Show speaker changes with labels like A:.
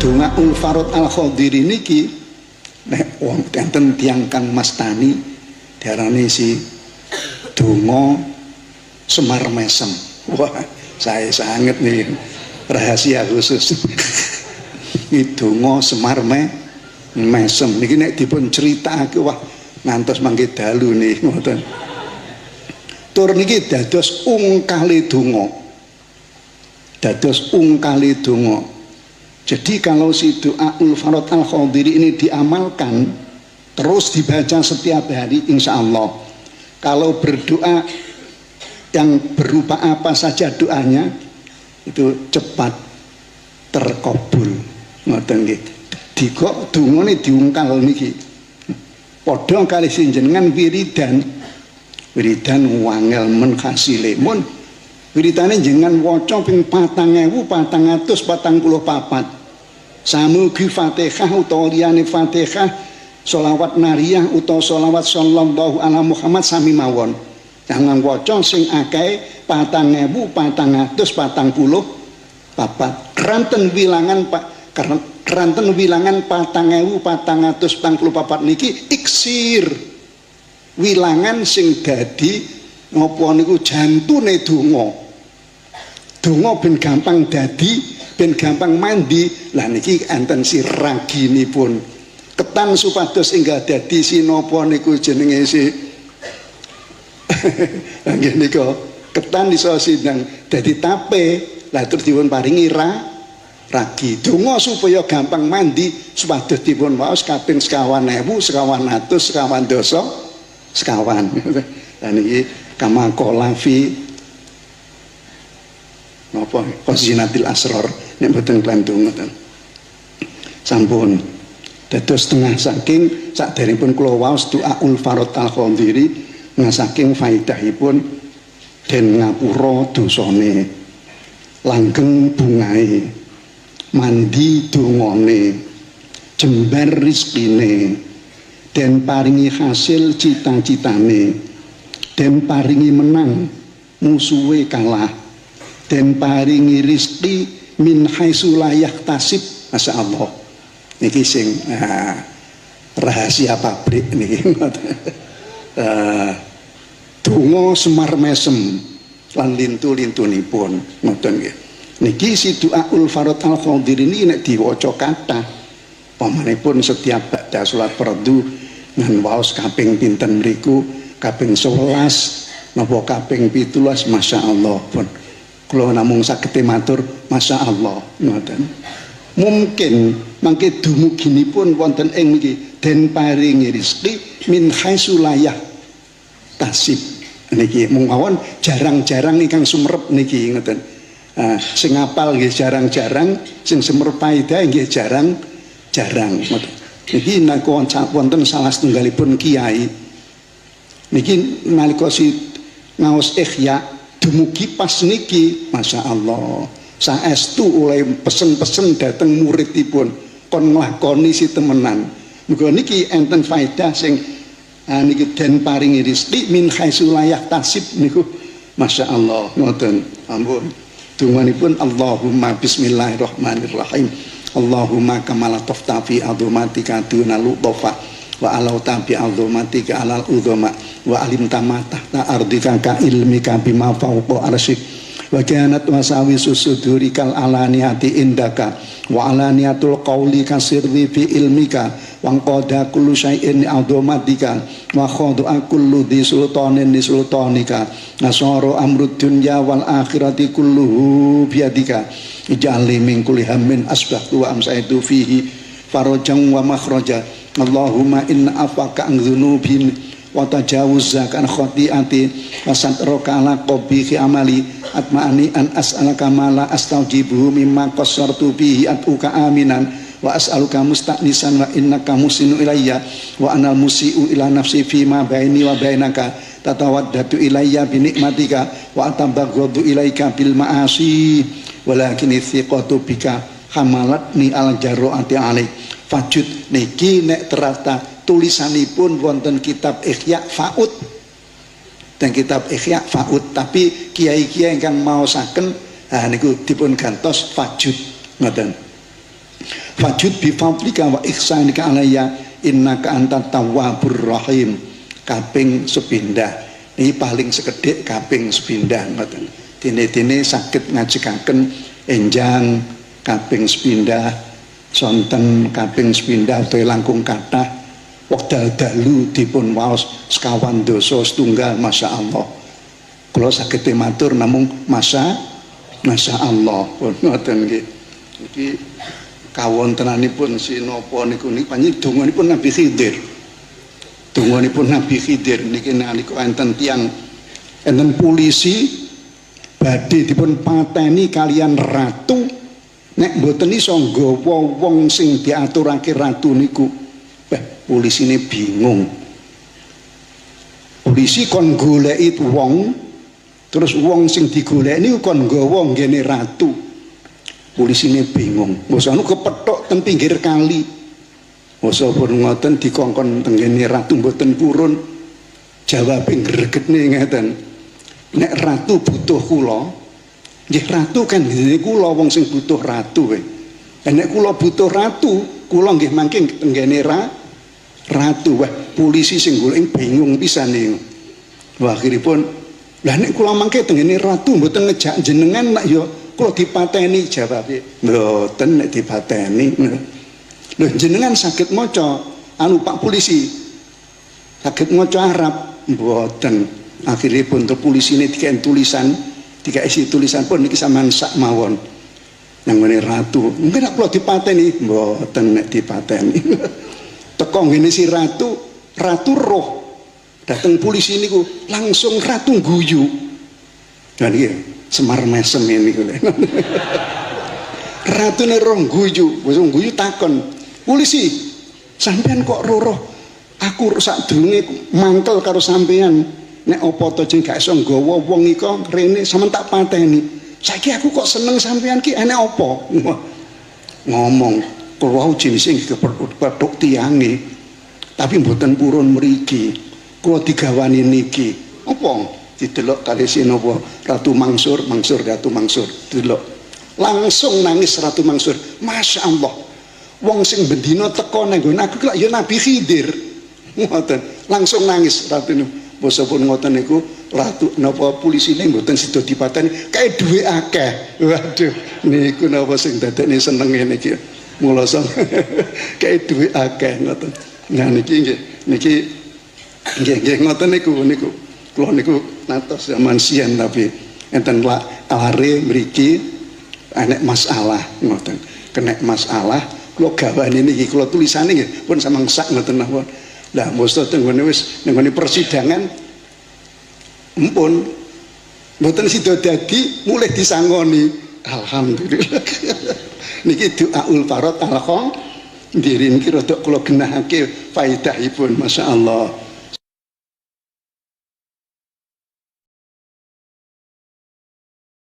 A: Dongaul Farod Al-Khadiri niki nek wong enten tiyang kang mastani diarani si donga Semar Mesem. Wah, saya sangat nih rahasia khusus. Iki donga Semar Mesem niki nek dipun critakake wah ngantos mangke dalu nih ngoten. Tur niki dados ungkale donga. Dados ungkale donga. Jadi kalau si Doaul Farod Al-Khadiri ini diamalkan terus dibaca setiap hari insya Allah, kalau berdoa yang berupa apa saja doanya itu cepat terkabul. Ngoten nggih. Dikok dungane diungkal niki. Padha kali sinjenengan wiridan wangel men hasile. Mun wiridane jenengan waca ping 4444. Samugi Fatihah utawa liyane Fatihah, sholawat nariyah utawa sholawat sallallahu ala Muhammad sami mawon. Jangan waca sing akeh 4444. Keranten wilangan keranten wilangan 4444 niki iksir. Wilangan sing dadi napa niku jantune donga. Donga ben gampang dadi, ben gampang mandi. Lah niki enten si raginipun. Ketan supados enggak dadi si napa niku jenenge si nggih nika ketan iso sidang dadi tape. Lah terus dipun paringi ragi. Donga supaya gampang mandi supados dipun waos kaping 50.000, 1.100, 1.200, 1.000. Lah niki kamakola fi napa qazinatil asrar nek mboten klandung ngoten. Sampun dados setengah saking sakderengipun kula waos Doaul Farod Al-Khadiri ngasaking faedahipun den ngapura dosane, langgeng bungae, mandi dongane, jembar rizkine, den paringi hasil cita-citane, den paringi menang musuhe kalah, den paringi rizki min haitsu la yahtasib. Masyaallah niki sing rahasia pabrik niki. Donga Semar Mesem lan lintu-lintunipun ngoten nggih. Niki si Doaul Farod Al-Khadiri ini nek diwaca kathah pamanipun setiap ba'da salat fardu ngan waos kaping pinten mriku, kaping 11 napa kaping 17, masyaallah pun kula namung saged matur masyaallah ngoten. Mungkin mangke dumuginipun wonten ing niki den paringi rezeki min haitsu la yahtasib niki mungkawon jarang-jarang ingkang sumerep niki ngoten. Sing apal nggih jarang-jarang, sing sumerep paedah nggih jarang-jarang ngoten. Niki nalika wonten salah setunggalipun kiai niki nalika si ngaos Ihya dumugi pas niki masyaallah saestu oleh pesen-pesen dateng muridipun kon nglakoni si temenan. Muga niki enten faedah sing niki den paringi rezeki min haitsu la yahtasib niku masyaallah ngoten. Ampun donganipun Allahumma bismillahirrahmanirrahim. Allahumma kamala taftafi azumatika dunalu dofa wa alau tabi azumatika alal udhama wa alim tahta ardika ka ilmika bima fawqa arsyik wa kanat wasawi susudurikal alaniyati indaka wa alaniyatul qawli kasirri fi ilmika wa qada kullu syai'in azumatika wa khada'a kullu di sultanin di sultanika nasara amrud dunya wal akhirati kulluhu biadika ij'alni min kulli hammin asbahtu wa amsaitu fihi farajan wa makhraja. Allahumma inna afaka an dzunubin wa tajawuzaka an khati'ati wa satraka ala qabihi amali atma'ani an as'alaka ma la astaujibuhu mimma qassartu bihi atuka aminan wa as'aluka musta'nisan wa innaka musinu ilayya wa anal musi'u ila nafsi fi ma baini wa bainaka tatawaddatu ilayya bi nikmatika wa atabaghadu ilaika bil ma'asi walakin thiqatu bika hamalatni al jarraati alaik fajud. Niki nek terata tulisanipun wonten kitab Ihya Faud dan kitab Ihya Faud, tapi kiai-kiai ingkang maosaken niku dipun gantos fajud ngoten. fajud bi fadlika wa ihsanika alayya innaka antat tawwabur rahim. Kaping sepindah ini paling sekedhik kaping sepindah ngoten. Dene-dene saged ngajekaken enjang kaping sepindah sonten kaping sepindah utawa langkung kathah wekdal dalu dipun waos sekawan dosa setunggal masyaallah. Kula saged matur namung masyaallah pun ngoten nggih. Iki kawontenanipun sinapa niku panjenengan donganipun Nabi Khidir. Donganipun Nabi Khidir niki nalika enten tiyang enten polisi badhe dipun pateni kalian ratu nek mboten iso nggawa wong sing diaturake ratu niku. Polisine bingung. Polisi kon goleki wong terus wong sing digoleki niku kon nggawa nggene ratu. Polisine bingung. Mosok anu kepethuk teng pinggir kali. Mosok pun ngoten dikongkon teng ngene ratu mboten purun. Jawabe gregetne ngeten. Nek ratu butuh kula, nggih ratu kan ngene kula wong sing butuh ratu kowe. Nek kula butuh ratu, kula nggih mangke teng ngene ratu. Wah, polisi sing golek bingung pisan niku. Wah, akhiripun lah nek kula mangke teng ngene ratu mboten ngejak jenengan nak ya kula dipateni jawabe. Mboten nek dipateni. Lho jenengan saged maca anu Pak polisi. Saged maca Arab mboten. Akhiripun untuk polisi ini dikasih tulisan, dikasih tulisan pun niki sampean sak mawon. Yang ngene ratu, mungkin nak kula dipateni, mboten nek dipateni. Teko ngene si ratu roh. Dateng polisi niku langsung ratu guyu. Dan iki Semar Mesem niku. Ratune roh guyu, wis guyu takon, "Polisi, sampean kok roh? Aku sak durunge mangkel karo sampean. Nek apa to jeneng gak iso nggawa wong iko rene sampean tak pateni. Saiki aku kok seneng sampean ki enek apa?" Ngomong, "Kula jenise kepethuk tiyange, tapi mboten purun mriki. Kula digawani niki." Apa? Didelok kali sinapa Ratu Mangsur, Ratu Mangsur. Delok. Langsung nangis Ratu Mangsur. Masya Allah. Wong sing bendina teko nang nggon aku kok ya Nabi Khidir. Ngoten. Langsung nangis Ratu niku. Basa pun ngoten niku ratu napa polisine mboten sida dipateni kae duwe akeh. Waduh niku napa sing dadekne seneng ngene iki. Mula sang kae duwe akeh ngoten. Nah niki nggih ngoten niku kula niku natos zaman sian tapi enten lare mriki enek masalah ngoten. Kena masalah kula gawane niki kula tulisane nggih pun samang sak ngoten mawon. Lah mosok tenggone wis nggone persidangan empun mboten sida dadi mulih disangoni. Alhamdulillah. Niki doaul farad alqa ndiri niki rada kula genahake faedahipun masyaallah.